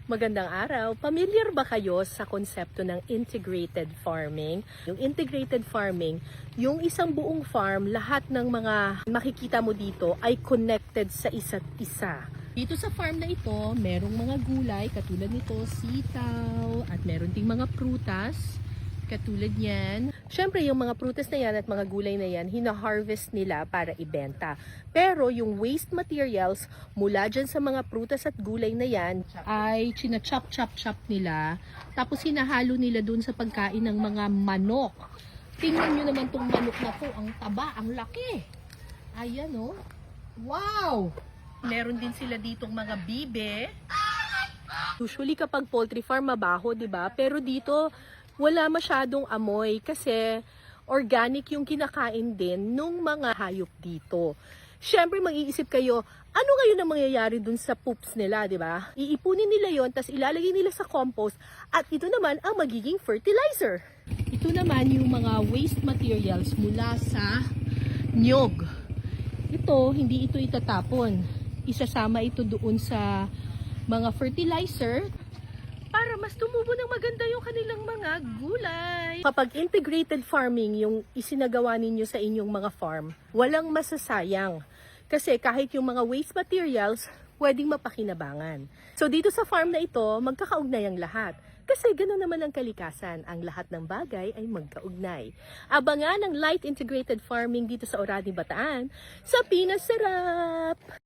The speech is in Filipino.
Magandang araw. Pamilyar ba kayo sa konsepto ng integrated farming? Yung integrated farming, yung isang buong farm, lahat ng mga makikita mo dito ay connected sa isa't isa. Dito sa farm na ito, merong mga gulay katulad nito, sitaw, at meron ding mga prutas katulad yan. Siyempre, yung mga prutas na yan at mga gulay na yan, hina-harvest nila para ibenta. Pero yung waste materials mula dyan sa mga prutas at gulay na yan ay china-chop-chop-chop nila. Tapos hinahalo nila dun sa pagkain ng mga manok. Tingnan nyo naman tong manok na to. Ang taba, ang laki. Ayan oh. Wow! Meron din sila ditong mga bibe. Usually kapag poultry farm mabaho, 'di ba? Pero dito wala masyadong amoy kasi organic yung kinakain din nung mga hayop dito. Siyempre mag-iisip kayo, ano ngayon ang mangyayari dun sa poops nila, di ba? Iipunin nila yon, tas ilalagay nila sa compost at ito naman ang magiging fertilizer. Ito naman yung mga waste materials mula sa nyog. Ito, hindi ito itatapon. Isasama ito doon sa mga fertilizer para mas tumubo ng maganda yung kanilang mga gulay. Kapag integrated farming yung isinagawa ninyo sa inyong mga farm, walang masasayang. Kasi kahit yung mga waste materials, pwedeng mapakinabangan. So dito sa farm na ito, magkakaugnay ang lahat. Kasi gano'n naman ang kalikasan, ang lahat ng bagay ay magkaugnay. Abangan ang light integrated farming dito sa Orani, Bataan, sa Pinas Sarap!